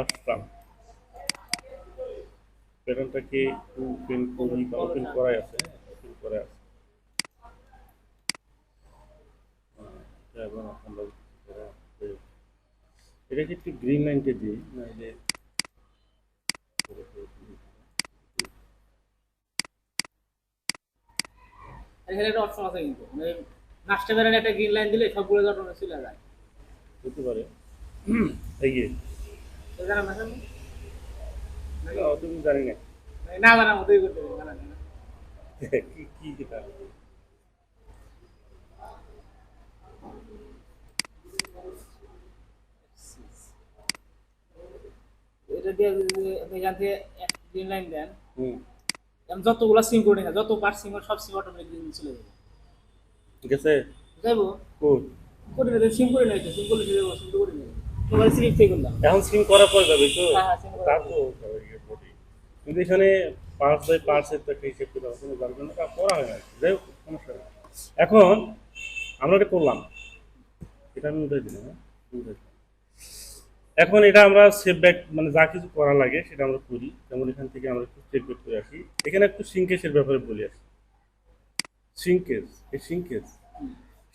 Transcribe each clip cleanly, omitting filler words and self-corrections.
আসলাম। প্যাটার্নটাকে open করি বা open করাই আছে, হ্যাঁ ওপেন করা আছে। এবং আমরা এটাকে একটু গ্রিন লাইনটা দিই নাহলে এখানে একটা অপশন আছে কিন্তু মানে মাস্টার ব্যানার একটা গ্রিন লাইন দিলে সবগুলো যখন চলে যায়। হতে পারে এগিয়ে তো জানা না কেন? নাকি না তুমি জানি না মানে না জানার মতোই করতে হবে, জানা নেই না। কি কি এটা এটা দিয়ে যদি আপনি এখান থেকে গ্রিন লাইন দেন, হুম আমি যতগুলো সিম করে না যত পার সিম সব সিম অটোমেটিক চলে যাবে। ঠিক আছে যাইবো কোড করে নেবে সিম করে নেবে সিম করলে চলে যাবো সিম তো করে নেবে তোমার সিলেক্ট থেকে করলাম। এখন সিম করার পর যাবে তো হ্যাঁ হ্যাঁ সিম তা করা তো বটে। কিন্তু এখানে পার্টস বাই পার্টসের তো একটা হিসেব করে কোনো যার জন্য তা করা হয় না যাই হোক সমস্যা নেই। এখন আমরা এটা করলাম, এটা আমি উঠাই দিলাম, হ্যাঁ উঠাই দিলাম। এখন এটা আমরা সেভ ব্যাক মানে যা কিছু করা লাগে সেটা আমরা করি, যেমন এখান থেকে আমরা একটু সেভ ব্যাক করে আসি। এখানে একটু সিঙ্কেজের ব্যাপারে বলি আসি। সিঙ্কেজ, এই সিঙ্কেজ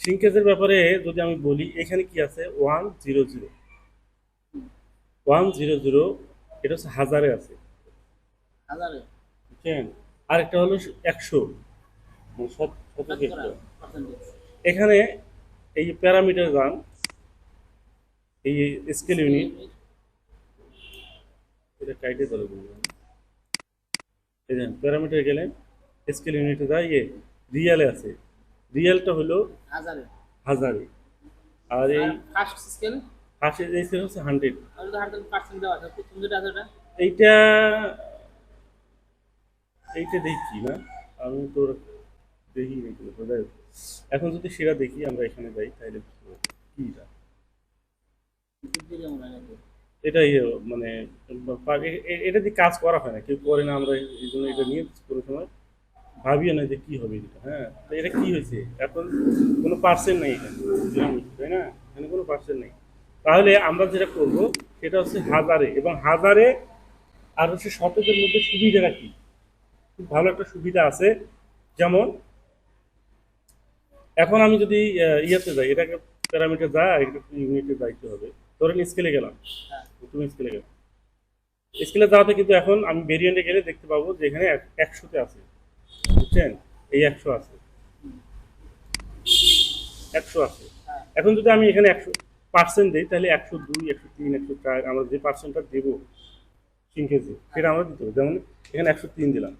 সিঙ্কেজের ব্যাপারে যদি আমি বলি, এখানে কি আছে 100 100, এটা হচ্ছে হাজারে আছে, হাজারে বুঝছেন? আরেকটা হলো 100, মানে শতকে করা একটা। পার্সেন্টেজ এখানে এই যে প্যারামিটার যান, এই স্কেল ইউনিট, এটা কাইটে ধরে বলবেন। এই যে প্যারামিটার গেলেন, স্কেল ইউনিটে যায় রিয়ালে আছে, রিয়ালটা হলো হাজারে হাজারে। আর এই আর ফার্স্ট স্কেল হাসের এই স্কেল হচ্ছে 100। আর যদি 100% দেওয়া আছে প্রথম যেটা আছে ওটা এইটা এইটা দেখি না, আমি তো দেখি নাকি যাই হোক। এখন যদি সেটা দেখি আমরা এখানে যাই তাহলে বুঝতে পারবো কি এটা। বুদ্ধি যেমন হয় নাকি। এটাই মানে এটা দিয়ে কাজ করা হয় না, কেউ করে না, আমরা এই জন্য এটা নিয়ে কোনো সময় ভাবিও না যে কি হবে এটা। হ্যাঁ তো এটা কি হয়েছে এখন, কোনো পার্সেন্ট নেই এখানে, বুঝলাম, তাই না? এখানে কোনো পার্সেন্ট নেই। তাহলে আমরা যেটা করব সেটা হচ্ছে হাজারে, এবং হাজারে আর হচ্ছে শতকের মধ্যে সুবিধাটা কি, খুব ভালো একটা সুবিধা আছে। যেমন এখন আমি যদি ইয়েতে যাই, এটাকে প্যারামিটার যা এটা ইউনিটে যাইতে হবে। ধরেন স্কেলে গেলাম, হ্যাঁ তুমি স্কেলে গেলাম, স্কেলে যাওয়াতে কিন্তু এখন আমি ভেরিয়েন্টে গেলে দেখতে পাবো যে এখানে 100-তে আছে, বুঝছেন? এই 100 আছে, 100 আছে। হ্যাঁ এখন যদি আমি এখানে 100% দিই তাহলে 102, 103, 104 আমরা যে পার্সেন্টটা দেবো সিনকেজে সেটা আমরা দিতে হবে। যেমন এখানে 103 দিলাম,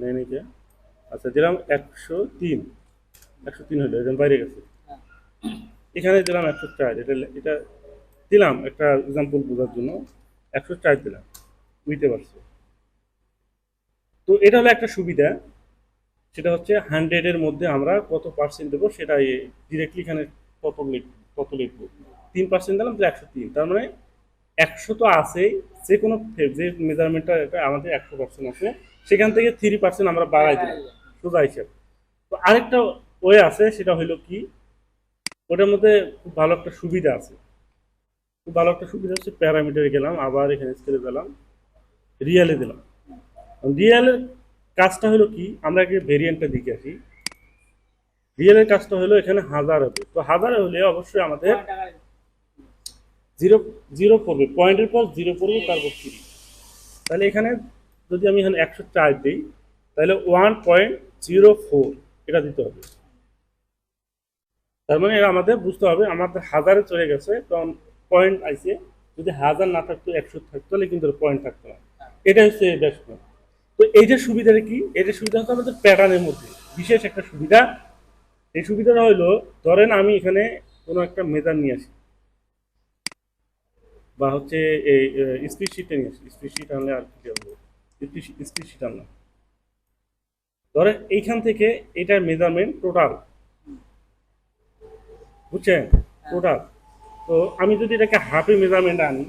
নেই নেই যে, আচ্ছা দিলাম 103, 103 হলো, এরকম বাইরে গেছে। হ্যাঁ এখানে দিলাম 104, এটা এটা দিলাম একটা এক্সাম্পল বোঝার জন্য, 104 দিলাম, বুঝতে পারছো? তো এটা হলো একটা সুবিধা, সেটা হচ্ছে 100-এর মধ্যে আমরা কত পার্সেন্ট দেবো সেটা ডিরেক্টলি এখানে কত লিখবো 3% দিলাম তো 103, তার মানে 100 তো আছেই, যে কোনো যে মেজারমেন্টটা এটা আমাদের 100% আছে, সেখান থেকে 3% আমরা বাড়াই দিলাম, সোজা হিসাব। তো আরেকটা ওয়ে আছে, সেটা হলো কি, ওটার মধ্যে খুব ভালো একটা সুবিধা আছে, খুব ভালো একটা সুবিধা হচ্ছে প্যারামিটারে গেলাম, আবার এখানে স্কেলে গেলাম, রিয়ালে দিলাম। রিয়ালের কাজটা হলো কি, আমরা আগে ভেরিয়েন্টটা দিকে আসি। রিয়েলের কাজটা হলো এখানে হাজার হবে, তো হাজার হলে অবশ্যই আমাদের পয়েন্ট টাকা জিরো জিরো পড়বে, পয়েন্টের পর জিরো পড়বে, তারপর 3। তাহলে এখানে যদি আমি এখানে 104 দিই তাহলে 1.04 এটা দিতে হবে। তার মানে এটা আমাদের বুঝতে হবে আমাদের হাজারে চলে গেছে, কারণ পয়েন্ট আইছে, যদি হাজার না থাকতো 100 থাকতো তাহলে কিন্তু পয়েন্ট থাকতো না। এটা হচ্ছে বেস্ট পয়েন্ট। তো এইটার সুবিধাটা কি, এটার সুবিধা হচ্ছে আমাদের প্যাটার্নের মধ্যে বিশেষ একটা সুবিধা। এই সুবিধাটা হলো, ধরেন আমি এখানে কোনো একটা মেজার নিয়ে আসি, বা হচ্ছে এই স্প্রেডশিটটা নিয়ে আসি, স্প্রেডশিট আনলে আর কি হবে, স্প্রেডশিট আনলাম, ধরেন এইখান থেকে এটার মেজারমেন্ট টোটাল, বুঝছেন? টোটাল। তো আমি যদি এটাকে হাফে মেজারমেন্ট আনি,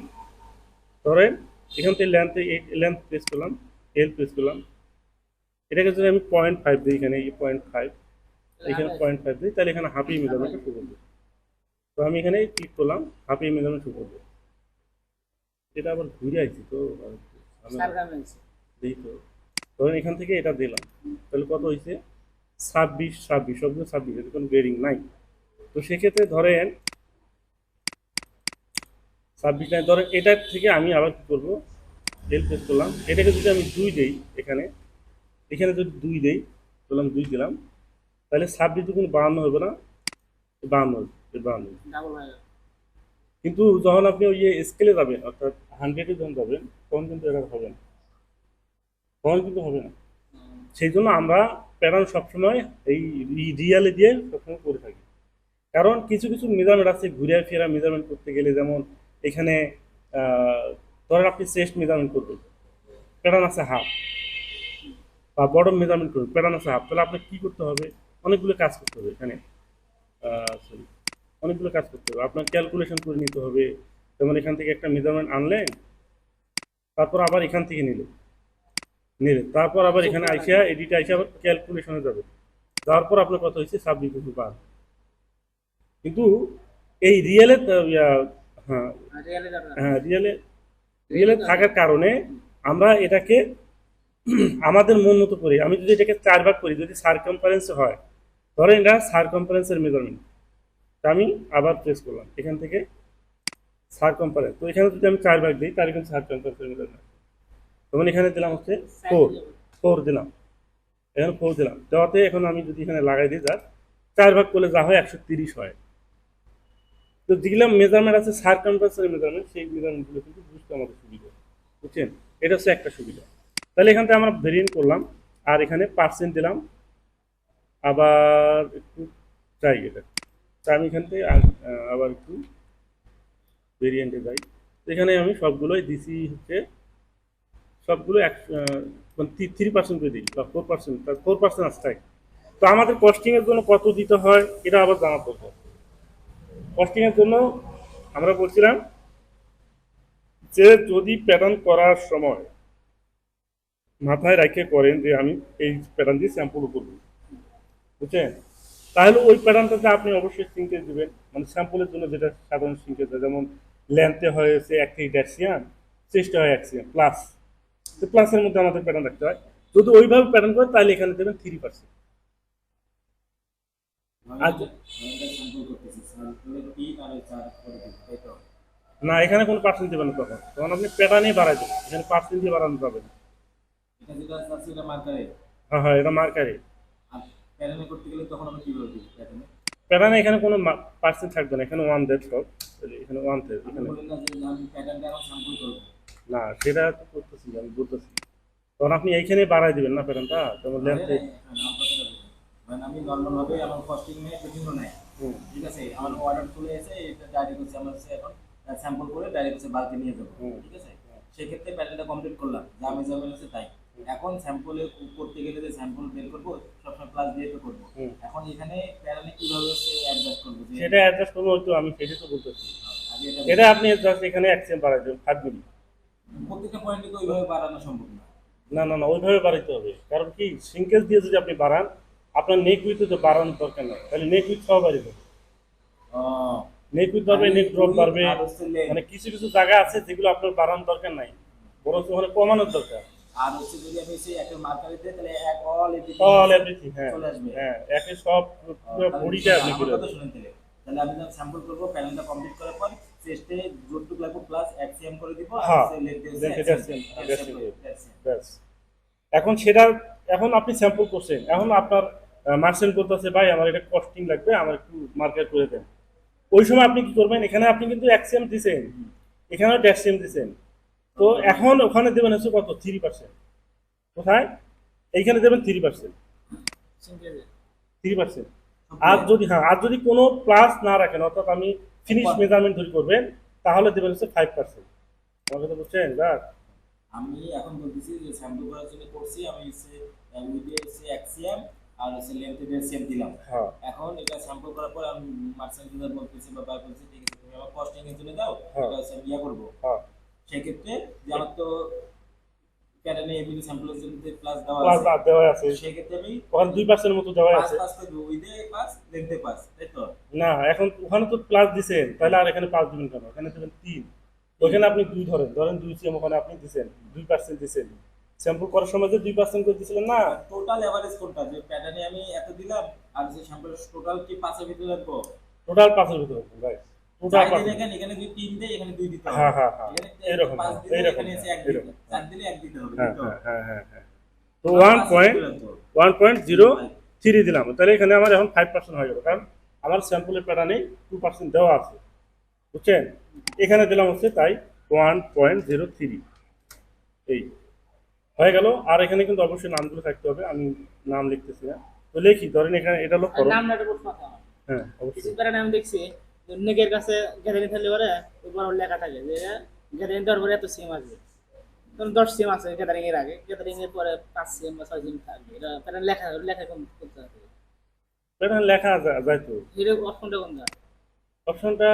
ধরেন এখান থেকে লেন্থ প্রেস করলাম, এল প্রেস করলাম, এটাকে যদি আমি 0.5 দিই, এখানে এই 0.5, এখানে 0.5 দিই, তাহলে এখানে হাফই মেজারমেন্টটা শুরু হবে। তো আমি এখানে ক্লিক করলাম, হাফে মেজারমেন্ট শো করবে। এটা আবার ঘুরে আইছি তো, সারকামেন্স দেখি তো। ধরেন এখান থেকে এটা দিলাম, তাহলে কত হয়েছে? 26 সবগুলো 26, এর কোনো গ্রেডিং নাই। তো সেক্ষেত্রে ধরেন 26 নাই, ধরেন এটার থেকে আমি আবার কি করবো, এল প্রেস করলাম, এটাকে যদি আমি 2 দেই, এখানে এখানে যদি 2 দেই, বললাম 2 দিলাম, তাহলে 26 দুগুণ 52 হবে না? 52 হবে, 52। ডাবল হয়ে গেল। কিন্তু যখন আপনি ওই স্কেলে যাবেন, অর্থাৎ 100-এ যখন যাবেন, তখন কিন্তু এটা হবে না, তখন কিন্তু হবে না। সেই জন্য আমরা প্যাটার্ন সবসময় এই রিয়ালে দিয়ে সবসময় করে থাকি। কারণ কিছু কিছু মেজারমেন্ট আছে ঘুরে ফেরা মেজারমেন্ট করতে গেলে, যেমন এখানে ধরেন আপনি চেস্ট মেজারমেন্ট করবেন, প্যাটার্ন আছে হাফ, বা বডম মেজারমেন্ট করবেন, প্যাটার্ন আছে হাফ, তাহলে আপনাকে কি করতে হবে? অনেকগুলো কাজ করতে হবে এখানে, সরি, অনেকগুলো কাজ করতে হবে। আপনার ক্যালকুলেশন করে নিতে হবে। যেমন এখান থেকে একটা মেজারমেন্ট আনলেন, তারপর আবার এখান থেকে নিলেন, তারপর আবার এখানে আইসা এডিটে আইসা আবার ক্যালকুলেশনে যাবে, যাওয়ার পর আপনার কত হয়েছে? 26 কিন্তু এই রিয়েলে, হ্যাঁ রিয়েলি দরকার। হ্যাঁ, রিয়েলে রিয়েলে থাকার কারণে আমরা এটাকে আমাদের মন মতো করি। আমি যদি এটাকে 4 ভাগ করি, যদি সারকামফারেন্স হয়, ধরেন এটা সারকামফারেন্সের মেজারমেন্ট, আমি আবার প্রেস করলাম এখান থেকে সারকামফারেন্স, তো এখানে যদি আমি 4 ভাগ দিই, তাহলে কিন্তু সারকামফারেন্সের মেজারমেন্ট। তখন এখানে দিলাম হচ্ছে 4 দিলাম, এখানে 4 দিলাম, দেওয়াতে এখন আমি যদি এখানে লাগাই দিই, যার 4 ভাগ করলে যা হয় 130 হয়। তো যেগুলো মেজারমেন্ট আছে সারকামফারেন্সের মেজারমেন্ট, সেই মেজারমেন্টগুলো কিন্তু বুঝতে আমাদের সুবিধা, বুঝছেন? এটা হচ্ছে একটা সুবিধা। তাহলে এখান থেকে আমরা ভেরিয়েন্ট করলাম, আর এখানে পার্সেন্ট দিলাম, আবার একটু চাই এটা, তা আমি এখান থেকে আবার একটু ভেরিয়েন্টে যাই। এখানে আমি সবগুলোই দিছি হচ্ছে, সবগুলো 3% করে দিই, বা 4%, 4% আসছে। তো আমাদের কস্টিং এর জন্য কত দিতে হয় এটা আবার জানা দরকার। কস্টিং এর জন্য আমরা বলছিলাম যে যদি প্যাটার্ন করার সময় মাথায় রেখে করেন যে আমি এই প্যাটার্ন দিয়ে স্যাম্পল করবো, বুঝছেন, তাহলে ওই প্যাটার্নটাতে আপনি অবশ্যই সিঙ্কেজ দিবেন, মানে স্যাম্পলের জন্য যেটা সাধারণ সিঙ্কেজ হয়, যেমন লেন্থে হয়েছে 1/8 চেষ্টা হয় 1 প্লাস, তো প্লাসের মধ্যে আমাদের প্যাটার্ন রাখতে হয়। যদি ওইভাবে প্যাটার্ন করে তাহলে এখানে দেবেন 3%। আচ্ছা, না এখানে কোনো পার্সেন্ট দেবেন না, তখন তখন আপনি প্যাটার্নই বাড়াই দেবেন, এখানে পার্সেন্ট দিয়ে বাড়ানো যাবে না। হ্যাঁ হ্যাঁ, এটা মার্কারে। প্যাটার্নে এখানে কোনো পার্সেন্ট থাকবে না, এখানে 1 দেড় সব, তাহলে এখানে 1 দেড়, এখানে না, সেটা তো করতেছি, আমি বলতেছি তখন আপনি এইখানে বাড়াই দিবেন না প্যাটার্নটা, যেমন লেন্থে। আমি নর্মাল ভাবে আমার কস্টিং নিয়ে বিভিন্ন নেয়, ঠিক আছে, আমার অর্ডার চলে এসে এটা ডাইরেক্ট হচ্ছে আমার হচ্ছে এখন স্যাম্পল করে ডাইরেক্ট হচ্ছে বালতি নিয়ে যাবো, ঠিক আছে। সেক্ষেত্রে প্যাটার্নটা কমপ্লিট করলাম, যা মেজারমেন্ট আছে তাই। এখন স্যাম্পলে করতে গেলে যে স্যাম্পল বের করবো সবসময় প্লাস দিয়ে তো করবো। এখন এখানে প্যাটার্নে কিভাবে হচ্ছে অ্যাডজাস্ট করবো, যে সেটা অ্যাডজাস্ট করবো, হয়তো আমি সেটাই তো বলতেছি। আগে এটা আপনি জাস্ট এখানে অ্যাকসেন্ট বাড়াই দেবেন 5 মিলি। প্রত্যেকটা পয়েন্টে তো ওইভাবে বাড়ানো সম্ভব না। না না না, ওইভাবে বাড়াইতে হবে, কারণ কি সিঙ্কেজ দিয়ে যদি আপনি বাড়ান, আপনার নেক উইথে তো বাড়ানোর দরকার নেই, তাহলে নেক উইথ সহ বাড়িয়ে দেবে, নেক উইথ বাড়বে, নেক ড্রপ বাড়বে, মানে কিছু কিছু জায়গা আছে যেগুলো আপনার বাড়ানোর দরকার নাই, বরং ওখানে কমানোর দরকার। আর হচ্ছে যদি আমি সেই একটা মার্কারে দিই তাহলে এক অল এভরিথিং, হ্যাঁ চলে আসবে। হ্যাঁ, একে সব পুরো বডিটা আপনি আমার করে কথা শুনেন তাহলে, তাহলে আমি যখন স্যাম্পল করবো প্যানেলটা কমপ্লিট করার পর চেস্টে যতটুকু লাগবে প্লাস এক্সিএম করে দিব, আর হ্যাঁ, সেই লেগ ব্যাস। এখন সেটা, এখন আপনি স্যাম্পল করছেন, এখন আপনার মার্চেন্ট বলতেছে ভাই আমার এটা কস্টিং লাগবে, আমার একটু মার্কেট করে দেন। ওই সময় আপনি কি করবেন, এখানে আপনি কিন্তু এক্সিএম দিছেন, এখানেও ড্যাক্সিএম দিছেন, তো এখন ওখানে দেবেন হচ্ছে কত? 3%। কোথায়? এইখানে দেবেন 3%, 3%। আর যদি, হ্যাঁ, আর যদি কোনো প্লাস না রাখেন, অর্থাৎ আমি ফিনিশ মেজারমেন্ট ধরে করবেন, তাহলে দেবেন হচ্ছে 5%। আমার কথা বুঝছেন? আমি এখন বলতেছি যে স্যাম্পল করার জন্য করছি আমি উইথে এক্সিএম আর লেন্থে এক্সিএম দিলাম। হ্যাঁ, এখন এটা স্যাম্পল করার পর আমি মার্চেন্ট ইউজার বলতেছি বা বাই বলছি ঠিক আছে তুমি আমার কস্টিং এর জন্য দাও, এটা হচ্ছে ইয়া করবো। হ্যাঁ, সেই ক্ষেত্রে যে আমার তো প্যাটার্নে এবিডি স্যাম্পলের জন্য প্লাস দেওয়া প্লাস আছে দেওয়া আছে, সেক্ষেত্রে আমি ওখানে 2% মতো দেওয়া পাস আছে। পাস করে দেবো উইথে পাস লেনথে পাস, তাই তো? না, এখন ওখানে তো প্লাস দিছেন, তাহলে আর এখানে 5 দিবেন কেন? এখানে দেবেন 3। ওখানে আপনি 2 ধরেন 2 সিএম ওখানে আপনি দিছেন, 2% দিছেন। স্যাম্পল করার সময় যে 2% করে দিছিলেন না, টোটাল এভারেজ কোনটা, যে প্যাটার্নে আমি এত দিলাম আর যে স্যাম্পলের টোটাল কি পাঁচের ভিতরে রাখবো? টোটাল 5 এর ভিতরে হবে ভাই, টোটাল চার 5। দিলে এখানে যদি 3 দেয় এখানে 2 দিতে হবে, হ্যাঁ হ্যাঁ হ্যাঁ, এখানে এরকম 5 দিলে এইরকম, এখানে এসে 1 দিতে, এরকম। 4 দিলে 1 দিতে হবে, হ্যাঁ তাই তো? হ্যাঁ হ্যাঁ হ্যাঁ হ্যাঁ। তো আমার পাঁচের ভিতরে রাখবো। 1.03 দিলাম, তাহলে এখানে আমার এখন 5% হয়ে গেল, কারণ আমার স্যাম্পলের প্যাটার্নে 2% দেওয়া আছে, বুঝছেন? এখানে দিলাম হচ্ছে তাই 1.03, এই হয়ে গেল। আর এখানে কিন্তু অবশ্যই নামগুলো থাকতে হবে, আমি নাম লিখতেছি না, তো লিখি। ধরেন এখানে এটা হলো আর ফরম। নাম না একটা প্রশ্ন আছে আমার। হ্যাঁ কিছু অবশ্যই। প্যাটার্ন আমি দেখছি যে অনেকের কাছে গ্যাদারিং থাকলে পরে উপর লেখা থাকে যে গ্যাদারিং দেওয়ার পরে এত সিম আসবে, ধরুন 10 সিম আছে গ্যাদারিং এর আগে, গ্যাদারিং এর পরে 5 সিম বা 6 সিম থাকবে, এটা প্যাটার্ন লেখা লেখা কম করতে হবে, প্যাটার্ন লেখা যায় তো। এটা অপশনটা কোন জায়গায়? অপশনটা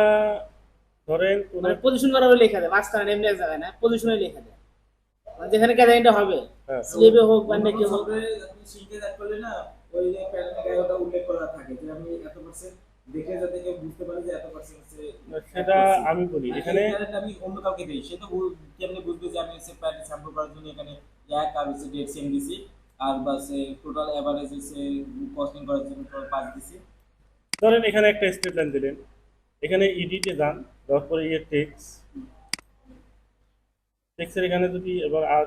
ধরেন কোনো মানে পজিশন করা হলে লেখা দেয় মাঝখানে এমনি এক জায়গায় না, পজিশনে লেখা দেয়, মানে যেখানে গ্যাদারিংটা হবে হ্যাঁ স্লিপে হোক বা নেকে হোক। আপনি শিখে যাক করলে না, ওই যে প্যাটার্নে গায়ে ওটা উল্লেখ করা থাকে যে আমি এত পার্সেন্ট দেখে যাতে কেউ বুঝতে পারে যে এত পার্সেন্ট সেটা আমি বলি এখানে। আমি অন্য কাউকে দিই, সে তো কেমনে বুঝবে যে আমি হচ্ছে প্যাটার্ন স্যাম্পল করার জন্য এখানে এক আর হচ্ছে ডেট সেম দিছি, আর বাসে টোটাল এভারেজ হচ্ছে কস্টিং করার জন্য টোটাল 5 দিছি। ধরেন এখানে একটা স্টেট লাইন দিলেন, এখানে ইডিটে যান, যাওয়ার পরে টেক্সের এখানে যদি এবার আর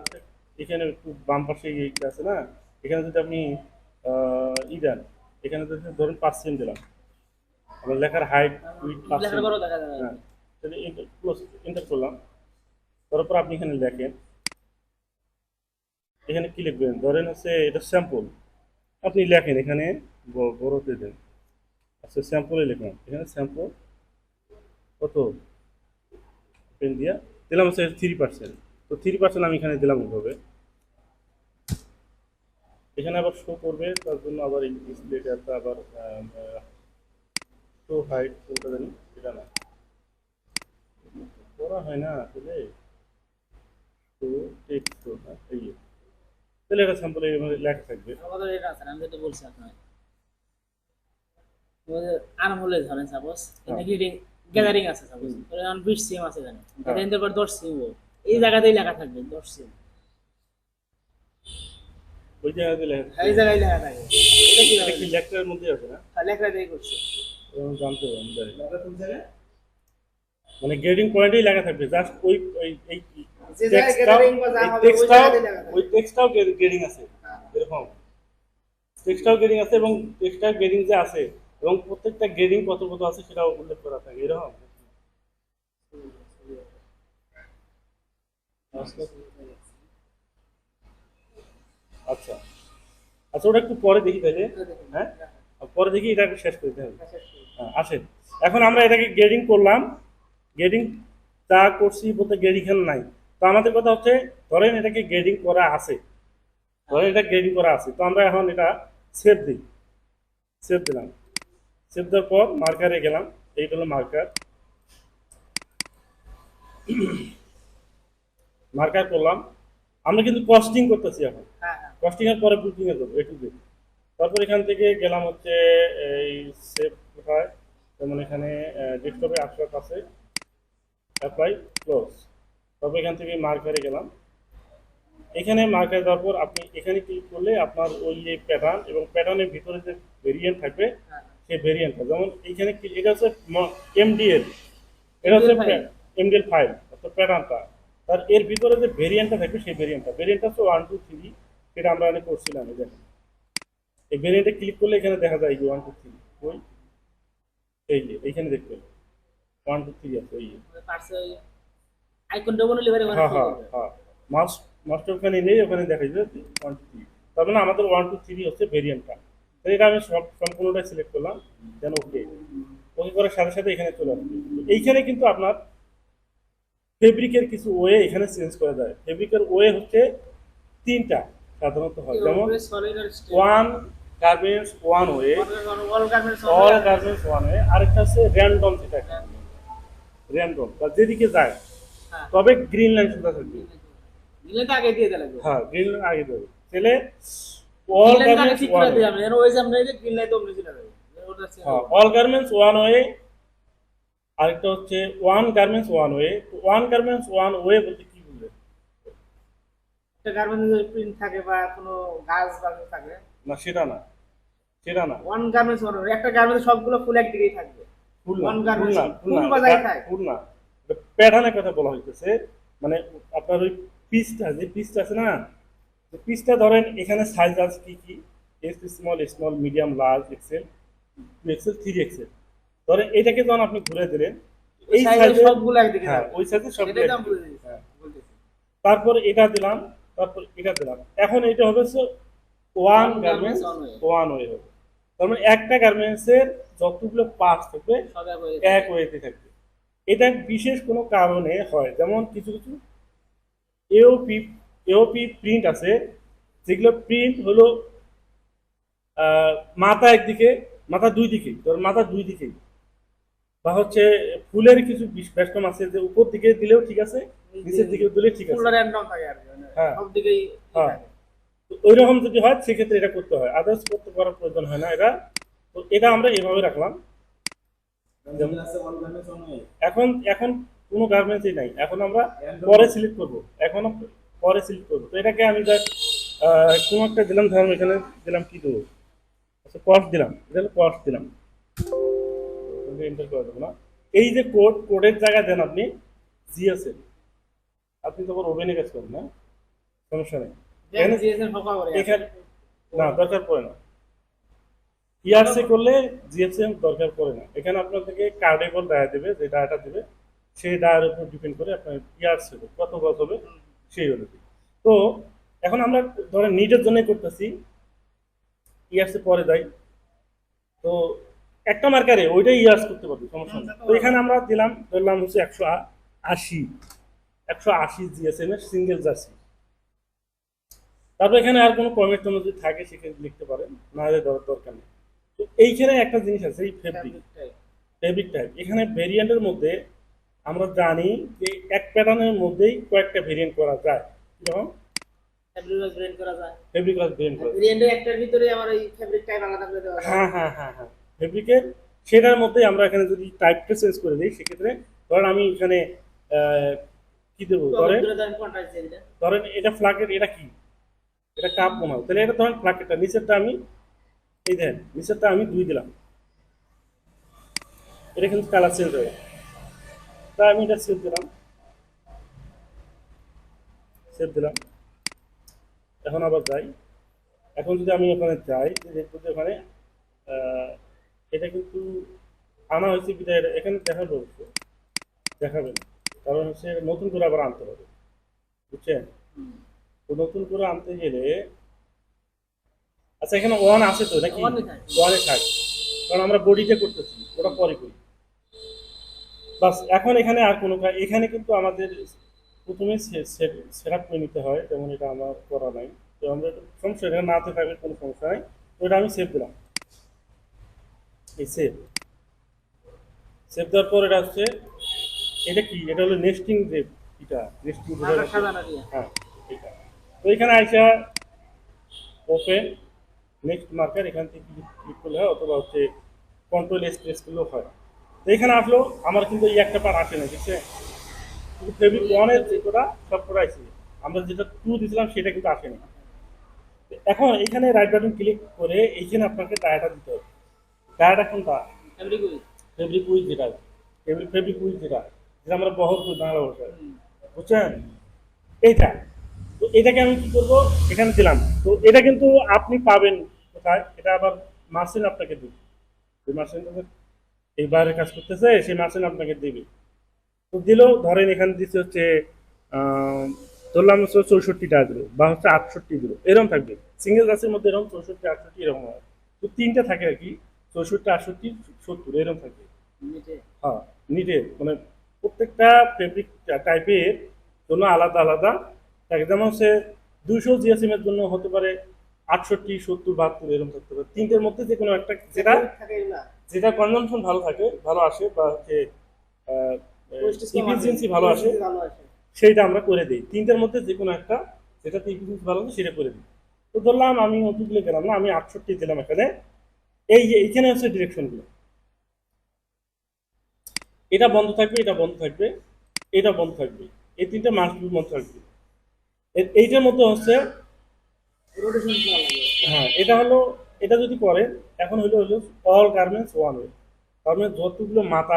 এখানে একটু বাম পাশে ইয়ে আছে না, এখানে যদি আপনি দেন, এখানে যদি ধরুন 5 দিলাম, আমার লেখার হাইট উইথ লেখার বড় দেখা যায়। হ্যাঁ, তাহলে এন্টার করলাম, তারপর আপনি এখানে লেখেন, এখানে কি লিখবেন? ধরেন হচ্ছে এটা স্যাম্পল, আপনি লেখেন এখানে বড়তে দেন। আচ্ছা স্যাম্পলে লিখলাম, এখানে স্যাম্পল কত পেন দিয়া দিলাম হচ্ছে 3%, তো 3% আমি এখানে দিলাম এইভাবে। এখানে আবার শো করবে, তার জন্য আবার এই ডিসপ্লেটা আবার শো হাইট কোনটা জানি, এটা না করা হয় না আসলে, তো টেক্সট তো না এই, তাহলে এটা স্যাম্পলে লেখা থাকবে। আমাদের এটা আছে না, আমি যেটা বলছি আপনাকে আর্ম হলে ধরেন সাপোজ এটা গ্যাদারিং আছে, সাপোজ ধরেন 20 সিম আছে জানেন, গ্যাদারিং এর পর 10 সিম এই জায়গাতেই লেখা থাকবে 10 সিম, ওই জায়গাতে লেখা থাকবে। এই জায়গায় লেখা থাকবে। এটা কি এটা কি লেখার মধ্যে আছে না? লেখা দিয়ে করছে এবং জানতে হবে আমি জানি না। দাদা কোন জায়গায়? মানে গ্রেডিং পয়েন্টেই লেখা থাকবে, জাস্ট ওই ওই এই যে জায়গায় টেক্সটটাও, গ্যাদারিং বা যা এই হবে ওই টেক্সটটাও, জায়গাতেই লেখা থাকবে। ওই টেক্সটটাও গ্রেডিং আছে এরকম, টেক্সটটাও গ্রেডিং আছে এবং টেক্সটার গ্রেডিং যে আছে এবং প্রত্যেকটা গ্রেডিং কত কত আছে সেটাও উল্লেখ করা থাকে এরকম। আচ্ছা আচ্ছা, ওটা একটু পরে দেখি তাহলে। হ্যাঁ, পরে দেখি, এটা একটু শেষ করতে হবে। হ্যাঁ আসেন, এখন আমরা এটাকে গ্রেডিং করলাম, গ্রেডিং যা করছি বলতে গ্রেডিং নাই, তো আমাদের কথা হচ্ছে ধরেন এটাকে গ্রেডিং করা আছে, ধরেন এটা গ্রেডিং করা আছে, তো আমরা এখন এটা সেভ দিই, সেভ দিলাম, সেভ দেওয়ার পর মার্কারে গেলাম, এইটা হলো মার্কার, মার্কার করলাম। আমরা কিন্তু কস্টিং করতেছি এখন, হ্যাঁ হ্যাঁ কস্টিং এর পরে বুকিং এ যাবো একটু দিন। তারপর এখান থেকে গেলাম হচ্ছে এই সেভ কোথায়, যেমন এখানে ডেস্কটপে আসার কাছে অ্যাপ্লাই ক্লোজ, তারপর এখান থেকে মার্কারে গেলাম, এখানে মার্কার দেওয়ার পর আপনি এখানে ক্লিক করলে আপনার ওই যে প্যাটার্ন এবং প্যাটার্নের ভিতরে যে ভেরিয়েন্ট থাকবে হ্যাঁ। সেই ভেরিয়েন্টটা, যেমন এইখানে এটা হচ্ছে এমডিএল, এটা হচ্ছে file। এমডিএল ফাইল অর্থাৎ প্যাটার্নটা, তার এর ভিতরে যে ভেরিয়েন্টটা থাকবে সেই ভেরিয়েন্টটা হচ্ছে 1 2 3, সেটা আমরা এখানে করছিলাম। এই দেখেন এই ভেরিয়েন্টে ক্লিক করলে এখানে দেখা যায় যে 1 2 3, ওই এই যে এইখানে দেখতে 1 2 3 আছে, ওই পার্সে আইকনটা বলে লিভারে ওখানে হ্যাঁ show হ্যাঁ করবে। হ্যাঁ, মাস্টার ওখানে নেই, ওখানে দেখা যাবে 1 2 3, তার মানে আমাদের 1 2 3 হচ্ছে ভেরিয়েন্টটা। তাহলে এটা আমি সম্পূর্ণটাই সিলেক্ট করলাম, দেন ওকে, ওকে করার সাথে সাথে এখানে চলে আসবে। এইখানে কিন্তু আপনার ফেব্রিকের কিছু ওয়ে এখানে চেঞ্জ করা যায়। ফেব্রিকের ওয়ে হচ্ছে 3টা সাধারণত হয়, যেমন সলিড আর steel, one garments one way, all garments all garments one way, আরেকটা হচ্ছে র্যান্ডম, যেটা র্যান্ডম বা যেদিকে যায়, হ্যাঁ। তবে গ্রিন লাইন সুতা থাকবে, দিলে তো আগে দিয়ে দেওয়া লাগবে। হ্যাঁ গ্রিন লাইন আগে দেবে তাহলে অল গ্রিন লাইন তো আগে গার্মেন্টস ঠিক ওয়ান করে ওয়ে। দিলাম, যেন ওই যে আমরা এই যে গ্রিন লাইন তো অমনি চলে যাবে। ওটা চেঞ্জ হ্যাঁ হবে। অল গার্মেন্টস ওয়ান ওয়ে, আরেকটা হচ্ছে one garments one way. One garments one way বলতে কি বুঝলেন? একটা গার্মেন্টে যদি প্রিন্ট থাকে বা কোনো গাছ বা কিছু থাকে, না সেটা না, সেটা না, ওয়ান গার্মেন্টস ওয়ান, একটা গার্মেন্টে সবগুলো ফুল একদিকেই থাকবে। ফুল না, ওয়ান ফুল গার্মেন্টস না, ফুল ফুল না, বাজাই এটা থাকে। ফুল না, প্যাটার্নের কথা বলা হইতেছে। মানে আপনার ওই পিসটা, যে পিসটা আছে না, যে পিসটা ধরেন এখানে সাইজ আছে কি কি, S small, small, medium, large, XL, two XL, three XL. ধরেন এটাকে যখন আপনি ঘুরে দিলেন এই সাইজে সাইজে, সবগুলো একদিকে হ্যাঁ থাকবে। ওই সাইজে সব, সেটাই তো আমি বুঝে দিচ্ছি, হ্যাঁ। বলতেছি। তারপর এটা দিলাম, তারপর এটা দিলাম, এখন এটা হবে one One garments garments one way। One way হবে। তার মানে একটা গার্মেন্টসের যতগুলো পার্টস থাকবে সব এক হয়ে এক ওয়েতে থাকবে। এটা বিশেষ কোনো কারণে হয়, যেমন কিছু কিছু এওপি এওপি প্রিন্ট আছে, যেগুলো প্রিন্ট হলো মাথা একদিকে, মাথা দুই দিকে, ধর মাথা দুই দিকেই, বা হচ্ছে ফুলের কিছু বেষ্টন আছে যে উপর দিকে দিলেও ঠিক আছে, নিচের দিকে দিলে ঠিক আছে। ফুলটা র্যান্ডম থাকে আর কি, মানে হ্যাঁ। সব দিকেই হ্যাঁ। থাকে। ওই রকম যদি হয় সেক্ষেত্রে এটা করতে হয়, আদার্স করতে করার প্রয়োজন হয় না এটা। তো এটা আমরা এভাবে রাখলাম। যেমন আছে অল গার্মেন্টস ওয়ান ওয়ে। এখন এখন কোনো গার্মেন্টসই নাই, এখন আমরা পরে সিলেক্ট করব, এখন পরে সিলেক্ট করবো। তো এটাকে আমি জাস্ট কোনো একটা দিলাম, ধরুন এখানে দিলাম কি দেবো, আচ্ছা কস্ট দিলাম, এটা হলো কস্ট দিলাম, এন্টার করে দেবো না। এই যে কোড, কোডের জায়গায় দেন আপনি জিএসএল, আপনি তখন ওভেনে কাজ করেন না, সমস্যা নেই। যেন জিএসএম ফাঁকা করে এখানে না দরকার পড়ে না, ইয়ারসি করলে জিএসএম দরকার পড়ে না। এখানে আপনাদেরকে কার্ডেবল ডায়া দেবে, যে ডায়াটা দেবে সেই ডায়ার উপর ডিপেন্ড করে আপনার ইয়ার্স হবে, কত গজ হবে সেই অনুযায়ী। তো এখন আমরা ধরেন নিটের জন্যই করতেছি, ইয়ার্সে পরে যাই, তো একটা মার্কারে ওইটাই ইয়ার্স করতে পারবে, সমস্যা নেই। তো এখানে আমরা দিলাম, ধরলাম হচ্ছে 180 জিএসএম এর সিঙ্গেল জার্সি। তারপর এখানে আর কোনো কমেন্ট টমেন্ট যদি থাকে সেক্ষেত্রে লিখতে পারেন, না হলে দরকার নেই। তো এইখানে একটা জিনিস আছে, এই ফেব্রিক টাইপ। এখানে ভেরিয়েন্টের মধ্যে আমরা জানি যে এক প্যাটার্নের মধ্যেই কয়েকটা ভেরিয়েন্ট করা যায়, যেমন ফেব্রিক ব্রেন্ড করা যায়। ফেব্রিক ভেরিয়েন্ট করা যায়। ভেরিয়েন্টের একটার ভিতরে আমার ওই ফেব্রিক টাইপ আলাদা করে দেওয়া যায়। হ্যাঁ হ্যাঁ হ্যাঁ হ্যাঁ, ফেব্রিকের সেটার মধ্যে আমরা এখানে যদি টাইপটা চেঞ্জ করে দিই সেক্ষেত্রে, ধরেন আমি এখানে কি দেবো, ধরেন কন্ট্রাস্ট দিয়ে দিলাম। ধরেন এটা ফ্ল্যাগের, এটা কি, এটা কাপ মনে হয়, তাহলে এটা ধরেন ফ্ল্যাগেরটা, নিচেরটা আমি এই দেন, নিচেরটা আমি 2 দিলাম, এটা কিন্তু কালার চেঞ্জ হবে। তা আমি এটা সেভ দিলাম, এখন আবার যাই। এখন যদি আমি ওখানে যাই, দেখবো যে ওখানে এটা কিন্তু আনা হয়েছে বিধায় এখানে দেখাবো, দেখাবেন, কারণ হচ্ছে নতুন করে আবার আনতে হবে, বুঝছেন? তো নতুন করে আনতে গেলে, আচ্ছা এখানে ওয়ান আছে তো নাকি, One এ থাকে। ওয়ানে থাক, কারণ আমরা বডিতে করতেছি, ওটা পরে করি। বাস এখন এখানে আর কোনো এখানে কিন্তু আমাদের প্রথমে সেট আপ করে নিতে হয়, যেমন এটা আমার করা নাই। তো আমরা সমস্যা, এখানে নাতে থাকবে কোনো সমস্যা নাই। তো এটা আমি সেভ দিলাম, এই সেভ দেওয়ার পর এটা হচ্ছে, এটা কি, এটা হলো নেস্টিং, যে এটা নেস্টিং, মাথা সাজানো দিয়ে। হ্যাঁ এটা। তো এখানে আইসা ওপেন নেক্সট মার্কার, এখান থেকে ক্লিক করলে হয়, অথবা হচ্ছে কন্ট্রোল এস প্রেস করলেও হয়। তো এখানে আসলো, আমার কিন্তু এই একটা পার আসে না, ঠিক আছে, কিন্তু ফেব্রিক ওয়ানের যেটা সব করা আছে, আমরা যেটা 2 দিয়েছিলাম সেটা কিন্তু আসেনি। এখন এখানে রাইট বাটন ক্লিক করে এইখানে আপনাকে ডায়াটা দিতে হবে। ডায়াটা কোনটা, ফেব্রিক উইথ। ফেব্রিক উইথ, যেটা ফেব্রিক উইথ, যেটা যেটা আমরা বহর করি বাংলা ভাষায়, বুঝছেন, এইটা। তো এটাকে আমি কি করবো, এখানে দিলাম। তো এটা কিন্তু আপনি পাবেন কোথায়, এটা আবার মার্সেন আপনাকে দিবে, যে মার্সেন এই বাইরে কাজ করতেছে সেই মার্সেন আপনাকে দিবে। তো দিলেও ধরেন এখানে দিচ্ছে হচ্ছে ধরলাম হচ্ছে 64 টাকা দিল, বা হচ্ছে 68 দিল, এরকম থাকবে। সিঙ্গেল গাছের মধ্যে এরকম 64 68 এরকম হয়। তো 3টা থাকে আর কি, 64 68 70 এরকম থাকে। হ্যাঁ নিটে মানে প্রত্যেকটা ফেব্রিক টাইপের জন্য আলাদা আলাদা থাকে, যেমন হচ্ছে 200 জিএসএম এর জন্য হতে পারে 68 70 72 এরকম থাকতে পারে। 3টের মধ্যে যে কোনো একটা, যেটা থাকে এগুলা। যেটা কনজাম্পশন ভালো থাকে, ভালো আসে, বা হচ্ছে ইফিসিয়েন্সি ভালো আসে, ভালো আসে। সেইটা আমরা করে দিই, তিনটার মধ্যে যে কোনো একটা যেটাতে ইফিসিয়েন্সি ভালো হবে সেটা করে দিই। তো ধরলাম আমি অতগুলো গেলাম না, আমি 68 দিলাম এখানে। এই যে এইখানে হচ্ছে ডিরেকশনগুলো, এটা বন্ধ থাকবে, এটা বন্ধ থাকবে, এটা বন্ধ থাকবে, এই তিনটা মাস্ট বি বন্ধ থাকবে। এইটার মধ্যে হচ্ছে, রোটেশন করা লাগে। হ্যাঁ এটা হলো, এটা যদি করেন এখন হলো হলো অল গার্মেন্টস ওয়ান ওয়ে, তার মানে যতগুলো মাথা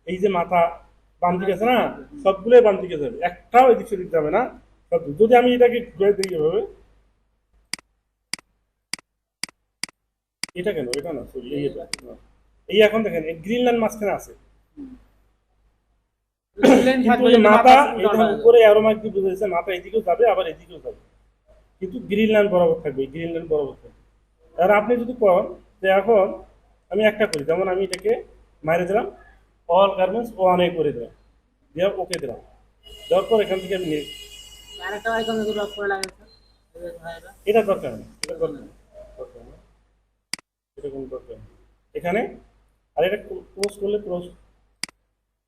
এই যে মাথা বাম দিকে আছে না, সবগুলোই বাম দিকে যাবে, একটাও এদিক সেদিক যাবে না। সব যদি আমি এটাকে ঘুরে দিই এভাবে, এটা কেন, এটা না সরি, এই এটা না। এই এখন দেখেন এই গ্রিন লাইন মাঝখানে আছে, লাইন কিন্তু থাকবে ওই যে কিন্তু মাথা মাথা এটা উপরে অ্যারো মার্ক দিয়ে বোঝা যাচ্ছে মাথা এদিকেও যাবে আবার এদিকেও যাবে, কিন্তু গ্রিন লাইন বরাবর থাকবে, গ্রিন লাইন বরাবর থাকবে। আর আপনি যদি কন যে এখন আমি একটা করি, যেমন আমি এটাকে মাইরে দিলাম, অল গার্মেন্টস ওয়ানে করে দিলাম, দিয়ে ওকে দিলাম, দেওয়ার পর এখান থেকে আমি আরেকটা আইকন যেগুলো লক করে লাগে স্যার, এটা দরকার নেই, এটা দরকার নেই, দরকার নেই, এটা কোনো দরকার নেই এখানে। আর এটা ক্লোজ করলে ক্লোজ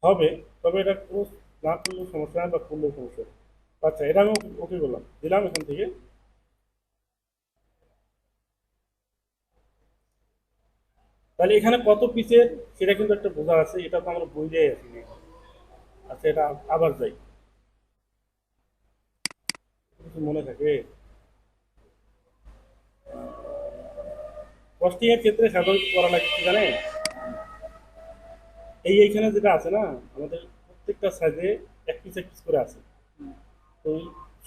হবে, তবে এটা ক্লোজ না করলেও সমস্যা নেই বা করলেও সমস্যা নেই। আচ্ছা এটা আমি ওকে বললাম, দিলাম এখান থেকে। তাহলে এখানে কত পিসের সেটা কিন্তু একটা বোঝা আছে, এটা তো আমরা বই দিয়ে আছি। আচ্ছা এটা আবার যাই, কিছু মনে থাকে। কস্টিং এর ক্ষেত্রে সাধারণত করা লাগে কি জানেন, এইখানে যেটা আছে না, আমাদের প্রত্যেকটা সাইজে এক পিস করে আছে। তো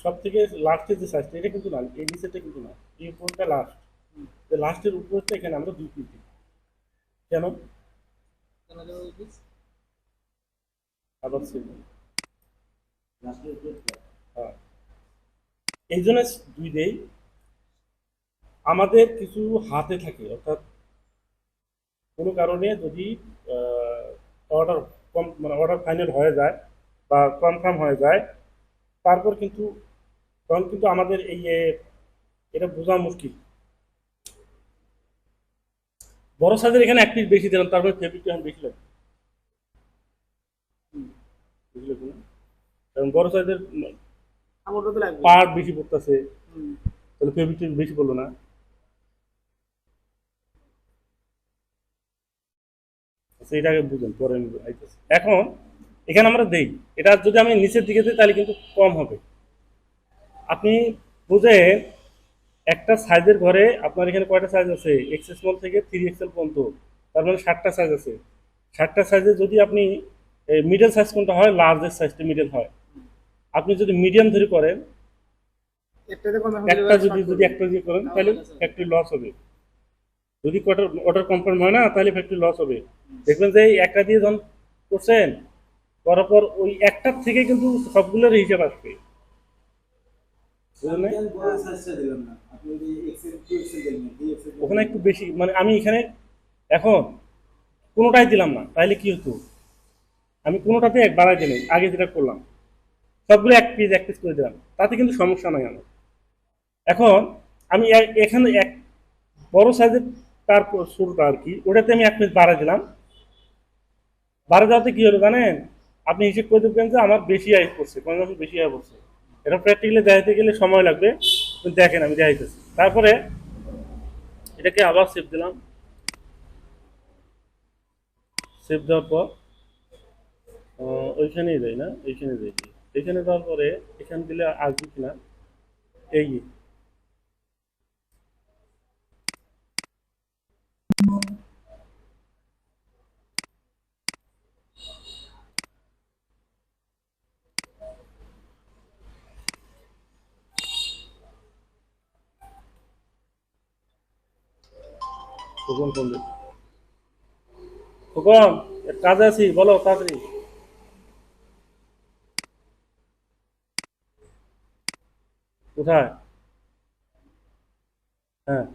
সব থেকে লাস্টের যে সাইজটা এটা কিন্তু না, এই নিচেরটা কিন্তু না, এই উপরটা লাস্ট, লাস্টের উপরটা এখানে আমরা 2 পিস দিই। কেন? আবার সেম, হ্যাঁ এই জন্য 2 দেই। আমাদের কিছু হাতে থাকে, অর্থাৎ কোনো কারণে যদি অর্ডার কম মানে অর্ডার ফাইনাল হয়ে যায় বা কনফার্ম হয়ে যায়, তারপর কিন্তু তখন কিন্তু আমাদের এটা বোঝা মুশকিল। বড় সাইজের এখানে 1 পিস বেশি দিলাম, তারপরে ফেব্রিকটা এখন বেশি লাগবে, বুঝলে কি না? কারণ বড় সাইজের আমার তো লাগবে। পার্ট বেশি পড়তেছে, তাহলে ফেব্রিকটা বেশি পড়লো না। আচ্ছা এটাকে বুঝুন, পরে আমি আইতেছি। এখন এখানে আমরা দেই, এটা যদি আমি নিচের দিকে দিই তাহলে কিন্তু কম হবে। আপনি বুঝেন একটা সাইজের ঘরে আপনার এখানে কয়টা সাইজ আছে, এক্সেল স্মল থেকে 3XL পর্যন্ত, তার মানে 60টা সাইজ আছে। 60টা সাইজে যদি আপনি মিডল সাইজ কোনটা হয়, লার্জেস্ট সাইজটা মিডল হয়। আপনি যদি মিডিয়াম ধরে করেন, একটাতে কম একটা যদি একটা দিয়ে করেন তাহলে ফ্যাক্টরি লস হবে। যদি অর্ডার কনফার্ম হয় না তাহলে ফ্যাক্টরি লস হবে। দেখবেন যে এই একটা দিয়ে যখন করছেন, করার পর ওই একটার থেকে কিন্তু সবগুলোর হিসাব আসবে, বুঝলেন? ওখানে একটু বেশি মানে আমি এখানে এখন কোনোটাই দিলাম না, তাহলে কি হতো, আমি কোনোটাতে এক বাড়াই দিলাম, আগে যেটা করলাম সবগুলো এক পিস করে দিলাম, তাতে কিন্তু সমস্যা নাই আমার। এখন আমি এখানে এক বড় সাইজের তারপর শুরুটা আর কি, ওটাতে আমি 1 পিস বাড়াই দিলাম। বাড়া যাওয়াতে কি হলো জানেন, আপনি হিসেব করে দেখবেন যে আমার বেশি আয় পড়ছে, কোনো রকম বেশি আয় পড়ছে। এটা প্র্যাকটিক্যালি দেখাইতে গেলে সময় লাগবে, কিন্তু দেখেন আমি দেখাইতেছি। তারপরে এটাকে আবার সেভ দিলাম, সেভ দেওয়ার পর ওইখানেই যাই না, এইখানে যাই, এইখানে দেওয়ার পরে এখানে দিলে আসবে কিনা, এই খোকন ফোন দিচ্ছে। খোকন কাজে আছি, বলো তাড়াতাড়ি। কোথায়? হ্যাঁ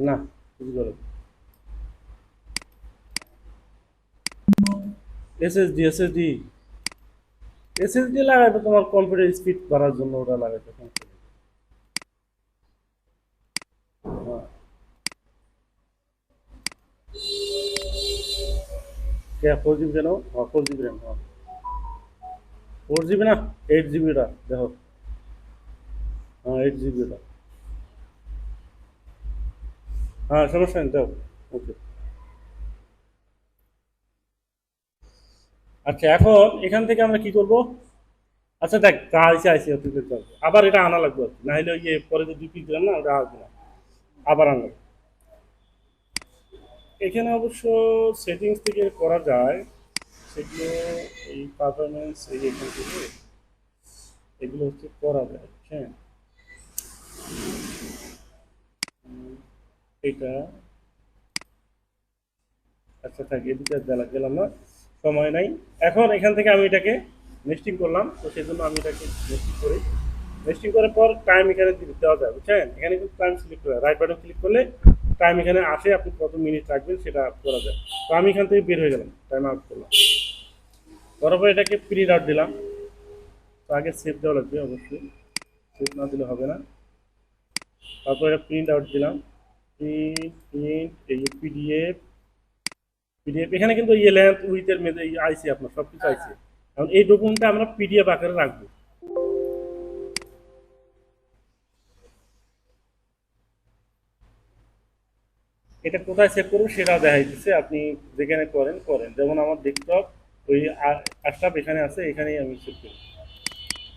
না, কিছু করো, এসএসডি লাগাইতে তোমার কম্পিউটার স্পিড বাড়ার জন্য ওটা লাগাইতে। হ্যাঁ। 4 GB কেন? 4 GB র্যাম। 4 GB না, 8 GB টা দেখো। 8 GB টা। সমস্যা নেই, দাও। ওকে। আচ্ছা, এখন এখান থেকে আমরা কি করব? আচ্ছা দেখ, যা আইসে আইসে তুই দেখতে পারবি। আবার এটা আনা লাগবে আর কি। না হলে ওই যে পরে যে 2 পিস দিলাম না, ওটা আসবে না। আবার আনা লাগবে। এখানে অবশ্য সেটিংস থেকে করা যায়। সেগুলো এই পারফরমেন্স এই এখান থেকে এগুলো হচ্ছে করা যায়, হ্যাঁ। এটা আচ্ছা থাক, এদিকে আর গেলাম না, সময় নাই। এখন এখান থেকে আমি এটাকে নেস্টিং করলাম, তো সেই জন্য আমি এটাকে নেস্টিং করি। নেস্টিং করার পর টাইম এখানে দেওয়া যায়, বুঝছেন? এখানে কিন্তু টাইম সিলেক্ট করা, রাইট বাটন ক্লিক করলে টাইম এখানে আসে, আপনি কত মিনিট রাখবেন সেটা করা যায়। তো আমি এখান থেকে বের হয়ে গেলাম, টাইম আউট করলাম, করার পর এটাকে প্রিন্ট আউট দিলাম। তো আগে সেভ দেওয়া লাগবে অবশ্যই, সেভ না দিলে হবে না। তারপর এটা প্রিন্ট আউট দিলাম, প্রিন্ট এই পিডিএফ এখানে কিন্তু এই লেন্থ উইথের মেঝে আইসি আপনার সব কিছু আইসি। এখন এই ডকুমেন্টটা আমরা পিডিএফ আকারে রাখবো। এটা কোথায় সেভ করবো সেটাও দেখাই দিচ্ছে, আপনি যেখানে করেন। যেমন আমার ডেস্কটপ ওই আসটাপ এখানে আছে, এখানেই আমি সেভ করি।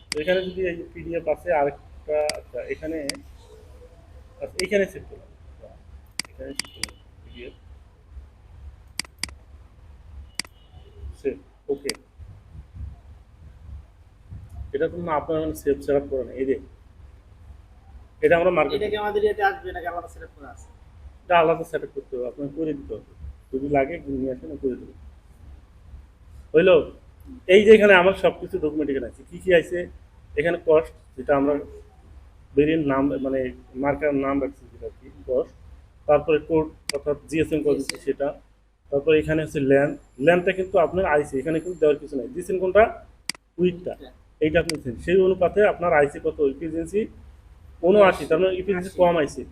তো এখানে যদি এই পিডিএফ আছে আরেকটা, আচ্ছা এখানে, আচ্ছা এখানে সেভ করলাম, এখানে সেভ করলাম পিডিএফ, সেভ। ওকে, এটা তো না আপনার সেভ সেট আপ করে না, এই যে এটা আমরা মার্কেট, এটা কি আমাদের ইয়েতে আসবে নাকি আলাদা সিলেক্ট করা আছে? এটা আলাদা সেট আপ করতে হবে, আপনাকে করে দিতে হবে। যদি লাগে নিয়ে আসেন, করে দেবো। হইলো? এই যে এখানে আমার সব কিছু ডকুমেন্ট এখানে আছে, কি কি আছে এখানে? কস্ট, যেটা আমরা ভেরিয়েন্ট নাম মানে মার্কার নাম রাখছি, যেটা কি কস্ট। তারপরে কোড অর্থাৎ জিএসএম কত দিচ্ছে সেটা। তারপর এখানে হচ্ছে ল্যান্ডটা কিন্তু আপনার আইসি, এখানে কিন্তু দেওয়ার কিছু নাই। দিচ্ছেন কোনটা? উইথটা, এইটা আপনি দিচ্ছেন। সেই অনুপাতে আপনার আইসি কত? ইফিসিয়েন্সি 79, তার মানে ইফিসিয়েন্সি কম আইসি।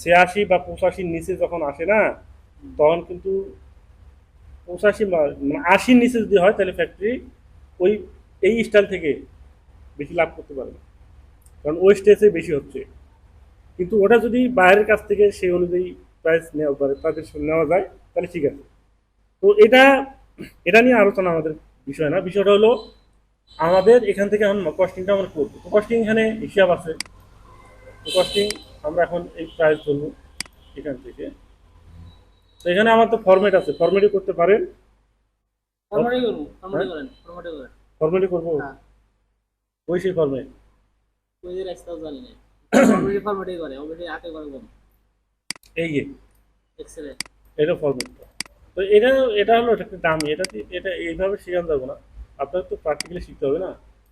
86 বা 85 নিচে যখন আসে না, তখন কিন্তু 85 বা 80 নিচে যদি হয়, তাহলে ফ্যাক্টরি ওই এই স্টাইল থেকে বেশি লাভ করতে পারে না, কারণ ওয়েস্টেজে বেশি হচ্ছে। কিন্তু ওটা যদি বাইরের কাছ থেকে সেই অনুযায়ী প্রাইস নেওয়া পারে, তাদের নেওয়া যায়, তাহলে ঠিক আছে। তো এটা এটা নিয়ে আলোচনা আমাদের বিষয় না, বিষয়টা হলো আমাদের এখান থেকে এখন কস্টিংটা আমরা করবো। কস্টিং এখানে হিসাব আছে, কস্টিং আমরা এখন এই প্রাইস ধরবো এখান থেকে। তো এখানে আমার তো ফরম্যাট আছে, ফরম্যাটই করতে পারেন। ফরম্যাটই করব, ফরম্যাটই করেন, ফরম্যাটই করেন। ফরম্যাটই করবো, হ্যাঁ, ওই সেই ফরম্যাট। ওই যে রাস্তাও জানি না। অলরেডি ফরম্যাটই করে, অলরেডি আগে করে কোন এই যে এক্সেলে। এটা ফরম্যাটটা। তো এটা এটা হলো এটা একটা দামি, এটা এইভাবে শেখানো যাবে না, আপনার তো প্র্যাকটিক্যালি শিখতে হবে না।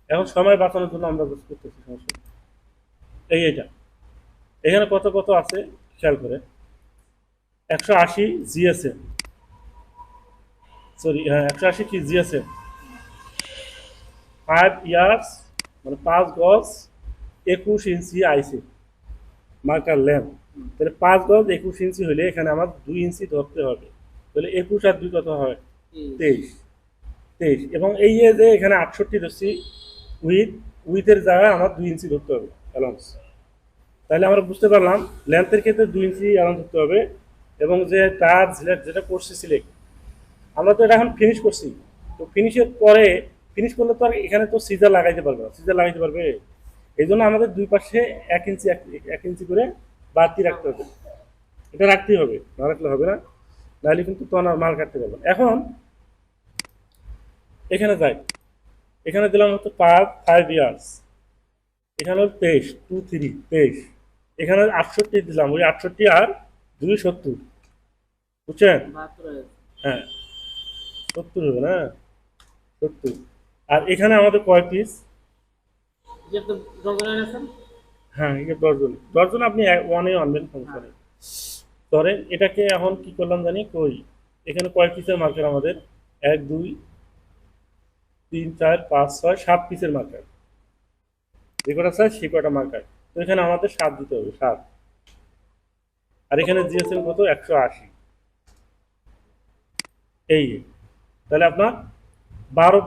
এখন সময় বাঁচানোর জন্য আমরা বুঝ করতেছি, সমস্যা নেই। এইটা এখানে কত কত আছে খেয়াল করে। 180 জিএসএম, সরি হ্যাঁ 180 কি জিএসএম, 5 ইয়ার্স মানে 5 গজ 21 ইঞ্চি আইসি মার্কার ল্যাম্প। তাহলে 5 গজ 21 ইঞ্চি হলে এখানে আমার 2 ইঞ্চি ধরতে হবে। তাহলে 21 আর 2 কত হয়? 23। 23 এবং এই যে এখানে 68 ধরছি, উইথের জায়গায় আমার 2 ইঞ্চি ধরতে হবে অ্যালাউন্স। তাহলে আমরা বুঝতে পারলাম লেন্থের ক্ষেত্রে 2 ইঞ্চি অ্যালাউন্স ধরতে হবে। এবং যে তার যেটা করছি সিলেক্ট, আমরা তো এটা এখন ফিনিশ করছি। তো ফিনিশের পরে ফিনিশ করলে তো আর এখানে তো সিজার লাগাইতে পারবে না, সিজার লাগাইতে পারবে? এই জন্য আমাদের দুই পাশে 1 ইঞ্চি 1 ইঞ্চি করে বাড়তি রাখতে হবে। এটা রাখতেই হবে, না রাখলে হবে না, নাহলে কিন্তু তো মাল কাটতে পারবে না। এখন এখানে যাই, এখানে দিলাম হচ্ছে 5 ইয়ার্স, এখানে হল 23 2 3 23, এখানে 68 দিলাম, ওই 68 আর 2 70, বুঝছেন? 72 হ্যাঁ 70 হবে না, 70। আর এখানে আমাদের কয় পিস? যে তো ডজন আছেন। হ্যাঁ এটা 10 জন আপনি ওয়ানে আনবেন, সমস্যা নেই। ধরেন এটাকে এখন কি করলাম জানি, কই এখানে কয় পিসের মার্কার আমাদের? 1 2 3 4 5 6 7 পিসের মার্কার, যে কটা চাই সে কটা মার্কার। তো এখানে আমাদের 7 দিতে হবে, 7। আর এখানে জিএসএম কত? 180। এই তাহলে আপনার 12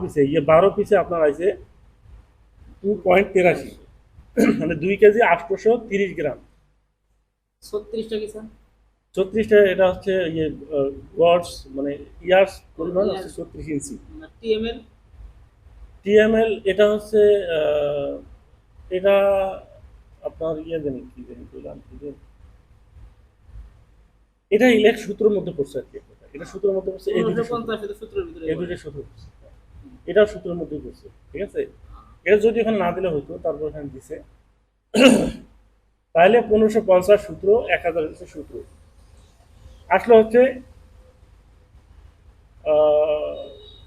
পিসে আপনার আছে 2.83, মানে 2 কেজি 830 গ্রাম। 36টা কি স্যার? 36টা এটা হচ্ছে ওয়ার্ডস মানে ইয়ার্স পরিমাণ হচ্ছে 36 ইঞ্চি। টিএমএল টিএমএল এটা হচ্ছে এটা আপনার জানি কি জানি বললাম কি যে এটা ইলেক্ট সূত্রের মধ্যে পড়ছে আর কি। এটা সূত্রের মধ্যে পড়ছে, এই দুটো সূত্র, 1550 সূত্রের ভিতরে এই দুটো সূত্র পড়ছে। এটাও সূত্রের মধ্যেই পড়ছে, ঠিক আছে। এটা যদি এখন না দিলে হতো, তারপর এখানে দিছে তাহলে 1550 সূত্র 1000 হচ্ছে সূত্র আসলে হচ্ছে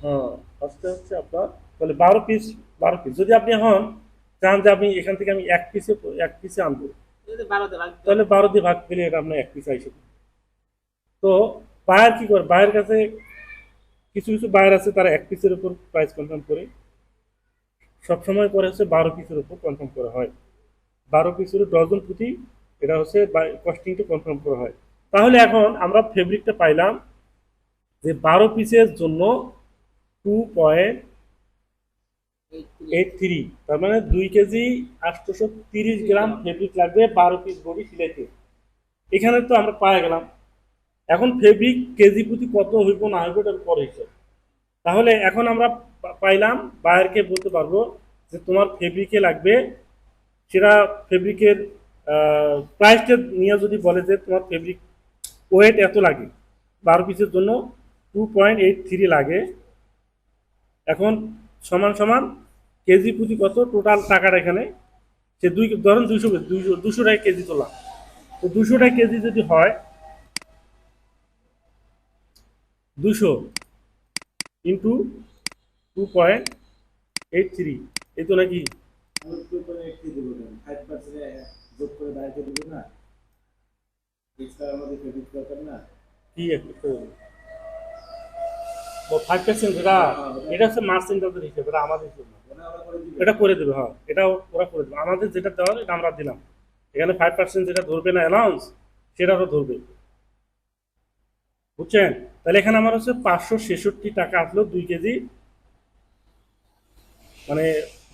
হ্যাঁ ফার্স্টে হচ্ছে আপনার তাহলে 12 পিস যদি আপনি এখন চান যে আপনি এখান থেকে আমি এক পিসে আনবো, যদি 12 তে ভাগ তাহলে 12 দিয়ে ভাগ পেলে এটা আপনার এক পিস আইসে। তো বায়ার কি করে, বায়ের কাছে কিছু কিছু বায়ার আছে তারা এক পিসের উপর প্রাইস কনফার্ম করে, সবসময় করে হচ্ছে 12 পিসের উপর কনফার্ম করা হয়। 12 পিসের ডজন প্রতি এটা হচ্ছে কস্টিংটা কনফার্ম করা হয়। তাহলে এখন আমরা ফেব্রিকটা পাইলাম যে 12 পিসের জন্য 2.83, তার মানে 2 কেজি 830 গ্রাম ফেব্রিক লাগবে 12 পিস বডি সিলাইতে। এখানে তো আমরা পাই গেলাম। এখন ফেব্রিক কেজি প্রতি কত হইব না হইব এটা পরে হিসাব। তাহলে এখন আমরা পাইলাম বায়ারকে বলতে পারবো যে তোমার ফেব্রিকে লাগবে, সেটা ফেব্রিকের প্রাইসটা নিয়ে যদি বলে যে তোমার ফেব্রিক ওয়েট এত লাগে, 12 পিসের জন্য 2.83 লাগে, এখন সমান সমান কেজি প্রতি কত টোটাল টাকাটা এখানে সে ধরেন 200 টাকা কেজি তোলা। তো 200 টাকা কেজি যদি হয় 200 ইন্টু 2.83, এই তো নাকি? কি একটা 5% এটা হচ্ছে মার্চেন্টাইজের হিসেবে, এটা আমাদের জন্য এটা করে দেবে। হ্যাঁ, এটা ওরা করে দেবে। আমাদের যেটা দেওয়ার এটা আমরা দিলাম। এখানে 5% যেটা ধরবে না অ্যালাউন্স, সেটা ওরা ধরবে, বুঝছেন? তাহলে এখানে আমার হচ্ছে 566 টাকা আসলো 2 কেজি, মানে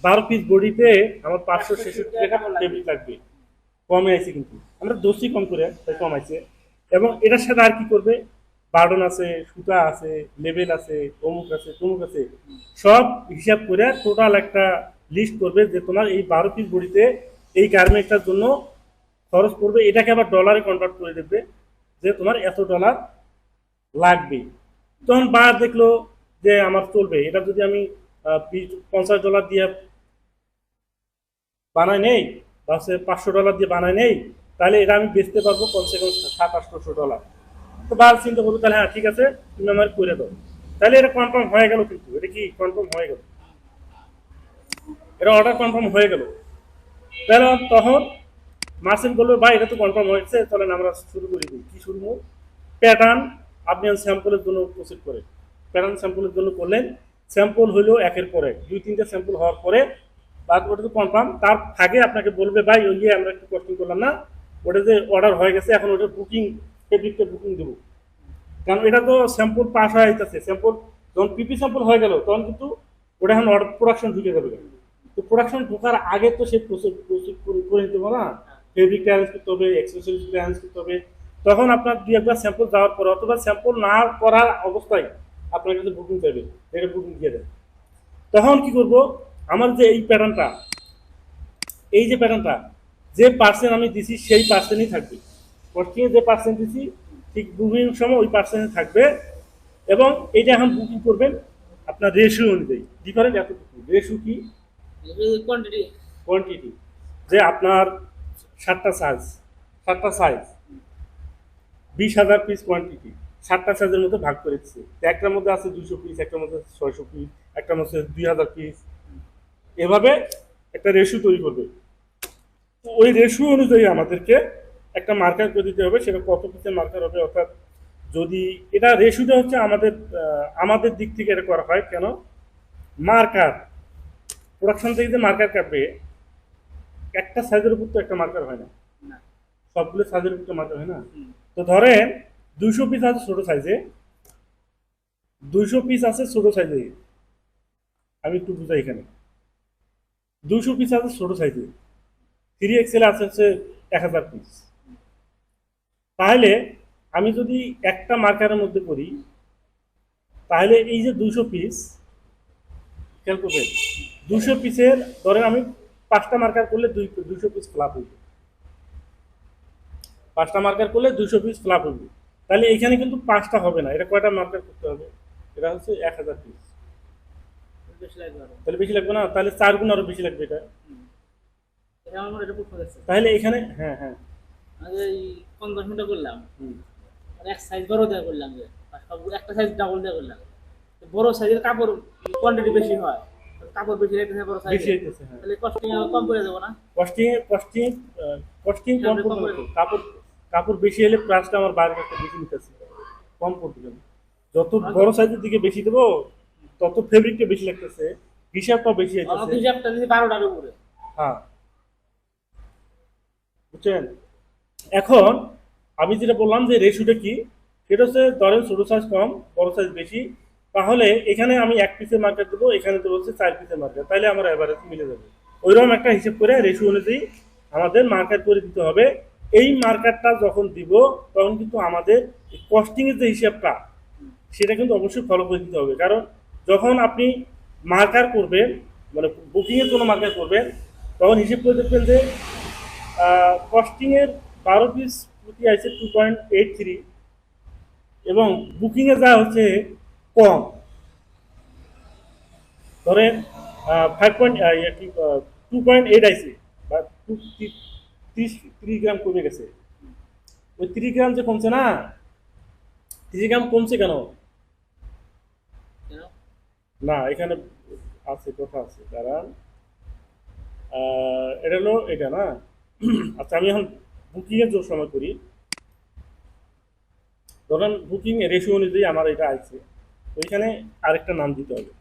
12 পিস বডিতে আমার 566 টাকা ফেব্রিক লাগবে। কমে আছে কিন্তু আমরা দোষী কম করে, তাই কম আছে। এবং এটার সাথে আর কি করবে, বার্ডন আছে, সুতা আছে, লেবেল আছে, অমুক আছে, তমুক আছে, সব হিসাব করে টোটাল একটা লিস্ট করবে যে তোমার এই 12 পিস বডিতে এই গার্মেন্টটার জন্য খরচ পড়বে। এটাকে আবার ডলারে কনভার্ট করে দেবে যে তোমার এত ডলার লাগবে। তখন বার দেখলো যে আমার চলবে, এটা যদি আমি $50 দিয়ে বানাই নেই বা হচ্ছে $500 দিয়ে বানাই নেই, তাহলে এটা আমি বেচতে পারবো কমসে কম $700-800। তো বার চিন্তা করবো তাহলে হ্যাঁ ঠিক আছে তুমি আমার করে দাও, তাহলে এটা কনফার্ম হয়ে গেল। কিন্তু এটা কি কনফার্ম হয়ে গেল, এটা অর্ডার কনফার্ম হয়ে গেল। তাহলে তখন মার্চেন্ট বলবে ভাই এটা তো কনফার্ম হয়েছে, চলেন আমরা শুরু করে দিই। কি শুরু? প্যাটার্ন আপনি স্যাম্পলের জন্য প্রসিড করে প্যাটার্ন স্যাম্পলের জন্য করলেন। স্যাম্পল হইলো একের পরে 2-3টা স্যাম্পল হওয়ার পরে ওটা তো কনফার্ম, তার আগে আপনাকে বলবে ভাই ওই আমরা একটু কস্টিং করলাম না, ওটা যে অর্ডার হয়ে গেছে, এখন ওটা বুকিং ফেব্রিকটা বুকিং দেবো। কারণ এটা তো স্যাম্পল পাস হয়ে যেতেছে, স্যাম্পল যখন পিপি স্যাম্পল হয়ে গেল তখন কিন্তু ওটা এখন অর্ডার প্রোডাকশন ঢুকে যাবে। তো প্রোডাকশন ঢোকার আগে তো সে প্রসেস করে নিতে হবে না, ফেব্রিকটা অ্যারেঞ্জ করতে হবে, অ্যাক্সেসরিজটা অ্যারেঞ্জ করতে হবে। তখন আপনার 2-1বার স্যাম্পল যাওয়ার পর অথবা স্যাম্পল না করার অবস্থায় আপনার কাছে বুকিং চাইবে, এটা বুকিং দিয়ে দেয়। তখন কি করব, আমার যে এই প্যাটার্নটা, এই যে প্যাটার্নটা যে পার্সেন্ট আমি দিছি সেই পার্সেন্টই থাকবে। কস্টিংয়ে যে পার্সেন্ট দিছি ঠিক বুকিং সময় ওই পার্সেন্ট থাকবে। এবং এইটা এখন বুকিং করবেন আপনার রেশিও অনুযায়ী। ডিফারেন্ট এতটুকু রেশিও কি কোয়ান্টিটি কোয়ান্টিটি, যে আপনার 7টা সাইজ 20,000 পিস কোয়ান্টিটি 7টা সাইজের মধ্যে ভাগ করে দিচ্ছে। একটার মধ্যে আছে 200 পিস, একটার মধ্যে 600 পিস, একটার মধ্যে 2000 পিস, এভাবে একটা রেশিও তৈরি করবে। তো ওই রেশিও অনুযায়ী আমাদেরকে একটা মার্কার করে দিতে হবে, সেটা কত পিসের মার্কার হবে। অর্থাৎ যদি এটা রেশিওটা হচ্ছে আমাদের দিক থেকে এটা করা হয়। কেন? মার্কার প্রোডাকশন থেকে যে মার্কার কাটবে, একটা সাইজের উপর তো একটা মার্কার হয় না, সবগুলো সাইজের উপর মার্কার হয় না। তো ধরেন 200 পিস আছে ছোট সাইজে, 200 পিস আছে ছোট সাইজে, আমি একটু বুঝাই এখানে। 200 পিস আছে ছোট সাইজে, 3XL আছে হচ্ছে 1000 পিস। তাহলে আমি যদি একটা মার্কারের মধ্যে করি, তাহলে এই যে 200 পিস, খেয়াল করবেন 200 পিসের ধরেন আমি 5টা মার্কার করলে 200 পিস ফ্লাপ হইবে। 5টা মার্কার করলে 200 পিস ফ্লাপ হইবে। তাহলে এখানে কিন্তু 5টা হবে না, এটা কয়টা মার্কার করতে হবে? এটা হচ্ছে 1000 পিস। বেশি লাগবে আরো। তাহলে বেশি লাগবে না? তাহলে 4 গুণ আরো বেশি লাগবে এটা। এটা আমার মনে হয় এটা পুরো দেখছে। তাহলে এখানে হ্যাঁ হ্যাঁ আমি এই 50 মিনিট করলাম, হুম, আর এক সাইজ বড় দিয়ে করলাম যে, আর সব একটা সাইজ ডাবল দিয়ে করলাম। তো বড় সাইজের কাপড় কোয়ান্টিটি বেশি হয়, কাপড় বেশি লাগতেছে বড় সাইজে, বেশি হইতেছে। হ্যাঁ, তাহলে কস্টিং কম করে দেবো না? কস্টিং কস্টিং কস্টিং কম কম পড়বে করে। না। কাপড় কাপড় বেশি হলে প্রাইসটা আমার বাইরে একটা বেশি নিতেছে, কম পড়বে কেন? যত বড় সাইজের দিকে বেশি দেবো তত ফেব্রিকটা বেশি লাগতেছে, হিসাবটা বেশি আমার হইতেছে। হিসাবটা যদি 12টার উপরে। হ্যাঁ, বুঝছেন? এখন আমি যেটা বললাম যে রেশিওটা কি, সেটা হচ্ছে ধরেন ছোট সাইজ কম বড় সাইজ বেশি, তাহলে এখানে আমি 1 পিসের মার্কেট দেবো, এখানে দেবো হচ্ছে 4 পিসের মার্কেট, তাহলে আমার এভারেজ মিলে যাবে। ওইরকম একটা হিসেব করে রেশিও অনুযায়ী আমাদের মার্কেট করে দিতে হবে। এই মার্কেটটা যখন দিব তখন কিন্তু আমাদের কস্টিং এর যে হিসাবটা সেটা কিন্তু অবশ্যই ফলো করে দিতে হবে। কারণ যখন আপনি মার্কার করবেন, মানে বুকিং এর জন্য মার্কার করবেন, তখন হিসেব করে দেখবেন যে কস্টিং এর 12 পিস প্রতি আছে 2.83, এবং বুকিং এ যা হচ্ছে কম, ধরেন 2.8 আইছে, বা 30 গ্রাম কমে গেছে। ওই 30 গ্রাম যে কমছে না, 30 গ্রাম কমছে কেন? কেন? না, এখানে আছে, কথা আছে, কারণ এটা হলো এটা না। আচ্ছা, আমি এখন বুকিং এর জন্য সময় করি, ধরেন বুকিং রেশিও অনুযায়ী আমার এটা আছে, ওইখানে আরেকটা নাম দিতে হবে।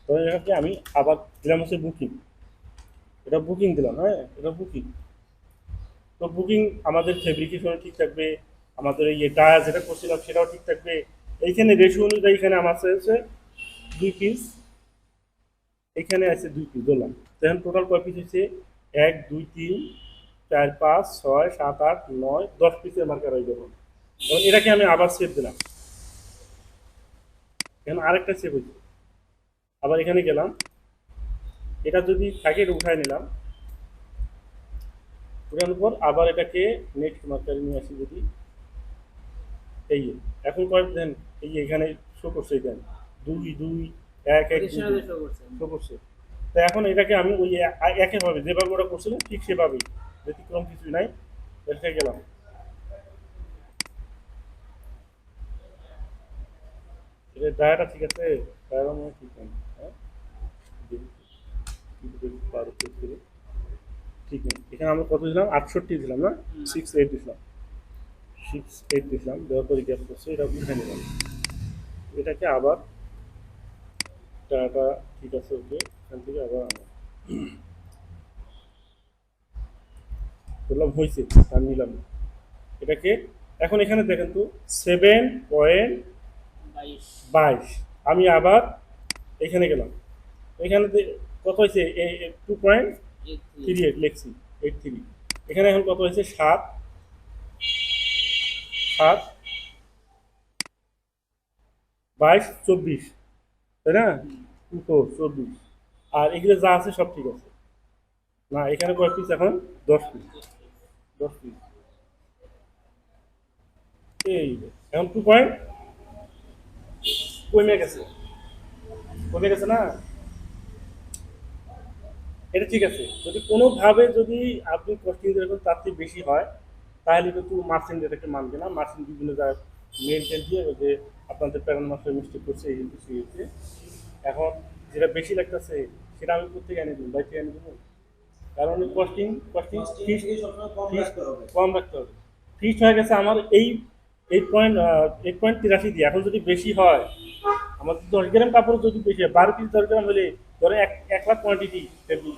ধরেন এটাকে আমি আবার দিলাম হচ্ছে বুকিং, এটা বুকিং দিলাম, হ্যাঁ এটা বুকিং। তো বুকিং আমাদের ফেব্রিকেশনও ঠিক থাকবে, আমাদের এই টায়ার যেটা করছিলাম সেটাও ঠিক থাকবে। এইখানে রেশিও অনুযায়ী এখানে আমার আছে 2 পিস, এখানে আছে 2 পিস ধরলাম। তখন টোটাল কয় পিস হচ্ছে? 1 2 3 4 5 6 7 8 9 10 পিসের মার্কার হয়ে যাবে। এবং এটাকে আমি আবার সেভ দিলাম, এখানে আরেকটা সেভ হয়েছে। আবার এখানে গেলাম, এটা যদি থাকে এটা উঠায় নিলাম, উঠানোর পর আবার এটাকে নেক্সট মার্কারে নিয়ে আসি। যদি এই যে এখন কয়েক দেন, এই যে এখানে শো করছে, দেন 2 2 1 1 রেশিও 2 শো করছে। শো করছে। তো এখন এটাকে আমি ওই একইভাবে যেভাবে ওটা করছিলাম ঠিক সেভাবেই, ব্যতিক্রম কিছুই নাই, দেখে গেলাম। এটা ডায়াটা ঠিক আছে, ডায়াটা মনে হয় ঠিক নেই। হ্যাঁ, ঠিক নেই। এখানে আমরা কত দিলাম? 68 দিলাম না, 68 দিলাম, 68 দিলাম, দেওয়ার পরে গ্যাপ করছে, এটা উঠে নিলাম। এটাকে আবার ডায়াটা ঠিক আছে, ওকে, এখান থেকে আবার আমরা বললাম হয়েছে, আর নিলাম না এটাকে। এখন এখানে দেখেন তো 7.22, 22। আমি আবার এখানে গেলাম, এখানে কত হয়েছে? 2.38 লিখছি, 83। এখানে এখন কত হয়েছে? 7 7 22 24, তাই না? 24। আর এগুলো যা আছে সব ঠিক আছে না? এখানে কয় পিস এখন? 10 পিস, 10 পিস। এই যে, এখন 2 পয়েন্ট কমে গেছে, কমে গেছে না? এটা ঠিক আছে। যদি কোনোভাবে যদি আপনি কস্টিং যেরকম তার থেকে বেশি হয়, তাহলে কিন্তু মার্চেন্ট এটাকে মানবে না। মার্চেন্ট বিভিন্ন জায়গায় মেনটেন দিয়ে ওই যে আপনাদের প্যারেন্ট মাস্টার মিস্টেক করছে, এই কিন্তু সেই হচ্ছে। এখন যেটা বেশি লাগতেছে সেটা আমি কোথেকে এনে দেবো? বাইরে থেকে এনে দেবো? কারণ কস্টিং কস্টিং Costing ফিস থেকে সবসময় কম ফিস রাখতে হবে। কম রাখতে হবে। ফিক্সড হয়ে গেছে আমার এই 8.83 দিয়ে। এখন যদি বেশি হয়, আমাদের 10 গ্রাম কাপড় যদি বেশি হয়, 12 পিস 10 গ্রাম হলে ধরে 1 লাখ কোয়ান্টিটি,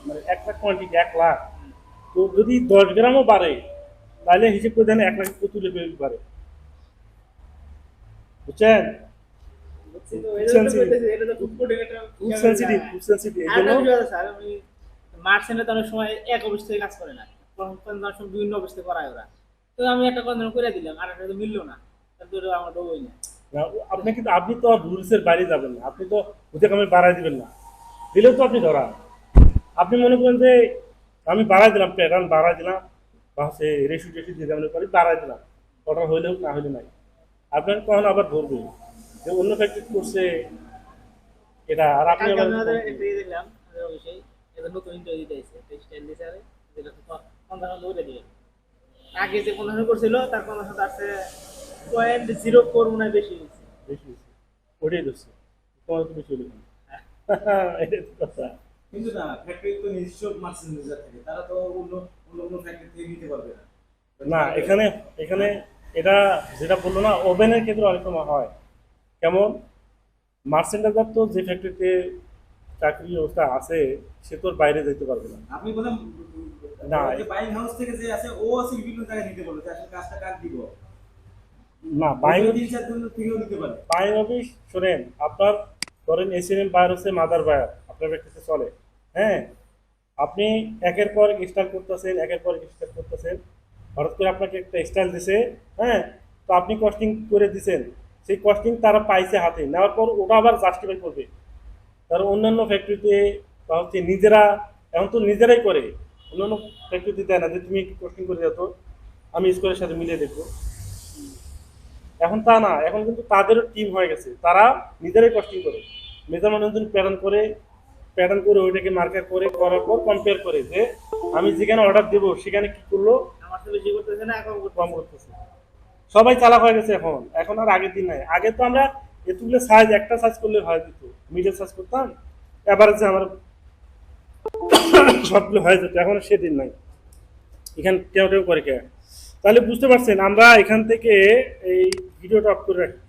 মানে 1 লাখ কোয়ান্টিটি, 1 লাখ। তো যদি 10 গ্রামও বাড়ে, তাহলে হিসেব করে দেন 1 লাখ কত লেভেল বাড়ে। বুঝছেন? বুঝছি তো, এই জন্য তো বলতেছি, এটা তো খুব কঠিন একটা খুব সেন্সিটিভ, খুব সেন্সিটিভ। এই জন্য আরেকটা বিষয় আছে স্যার, আমি মার্চেন্টে তো অনেক সময় এক অফিস থেকে কাজ করে না, কনজামশন বিভিন্ন অফিস থেকে করায় ওরা। তো আমি একটা কনজাম করে দিলাম, আর একটা তো মিললো না, তারপরে আমার ডবই না। না, আপনি কিন্তু আপনি তো রুলসের বাইরে যাবেন না, আপনি তো হুতে কামে বাড়াই দিবেন না, দিলেও তো আপনি ধরা। আপনি মনে করেন যে আমি বাড়াই দিলাম, প্যাটার্ন বাড়াই দিলাম, বা হচ্ছে রেশু টেশু দিয়ে যেমন করি বাড়াই দিলাম, অর্ডার হইলে হোক না হইলে নাই, আপনার কখন আবার ধরবে যে অন্য ফ্যাক্টরি করছে এটা, আর আপনি কালকে আবার আপনাদের একটা ইয়ে দেখলাম, আমাদের অফিসে এটা নতুন ইন্টারভিউ দিতে এসেছে, একটা স্টাইল দিয়েছে, আরে যেটা তো 15 করে দিবে। আগে যে 15 করছিল তার 15 আছে 0.04 মনে হয় বেশি হয়েছে। বেশি হয়েছে, ওটাই ধরছে, তোমার তো বেশি হলো কেন? এটাই তো কথা। কিন্তু না, ফ্যাক্টরি তো নিজস্ব মার্চেন্ডাইজার থাকে, তারা তো অন্য অন্য কোনো ফ্যাক্টরি থেকে নিতে পারবে না। না, এখানে এখানে এটা যেটা বললো না, ওভেনের ক্ষেত্রে অনেক সময় হয় কেমন, মার্চেন্ডাইজার তো যে ফ্যাক্টরিতে চাকরি ব্যবস্থা আছে সে তো আর বাইরে যেতে পারবে না। আপনি বলেন না, বাইং হাউস থেকে যে আছে ও আছে বিভিন্ন জায়গায় নিতে পারবে, যে আসলে কাজটা কার দিব, না, বাইং বাইরে 3-4 জন থেকেও নিতে পারে। বাইরে অফিস শোনেন, আপনার ধরেন এসিএম বায়ার হচ্ছে মাদার বায়ার আপনার ব্যক্তিতে চলে, হ্যাঁ, আপনি একের পর স্টার্ট করতেছেন, একের পর স্টার্ট করতেছেন, হঠাৎ করে আপনাকে একটা স্টাইল দিছে, হ্যাঁ, তো আপনি কস্টিং করে দিছেন, সেই কস্টিং তারা পাইছে হাতে নেওয়ার পর ওটা আবার জাস্টিফাই করবে, তার অন্যান্য ফ্যাক্টরিতে বা হচ্ছে নিজেরা, এখন তো নিজেরাই করে, অন্যান্য ফ্যাক্টরিতে দেয় না যে তুমি একটু কস্টিং করে যেত, আমি স্কোরের সাথে মিলিয়ে দেখবো। এখন তা না, এখন কিন্তু তাদেরও টিম হয়ে গেছে, তারা নিজেরাই কস্টিং করে, মেজারমেন্ট প্যাটার্ন করে ওইটাকে মার্কার করে করার পর কম্পেয়ার করে যে আমি যেখানে অর্ডার দেবো সেখানে কি করলো, আমার তো বেশি করতেছে না, এখন কম করতেছে। সবাই চালাক হয়ে গেছে এখন, এখন আর আগের দিন নাই। আগে তো আমরা এতগুলো সাইজ, একটা সাইজ করলে হয় দিত, মিডল সাইজ করতাম, এভারেজে আমার সবগুলো হয়ে যেত, এখন আর সেদিন নাই। এখানে কেউ কেউ করে কে, তাহলে বুঝতে পারছেন আমরা এখান থেকে এই ভিডিওটা অফ করে রাখি।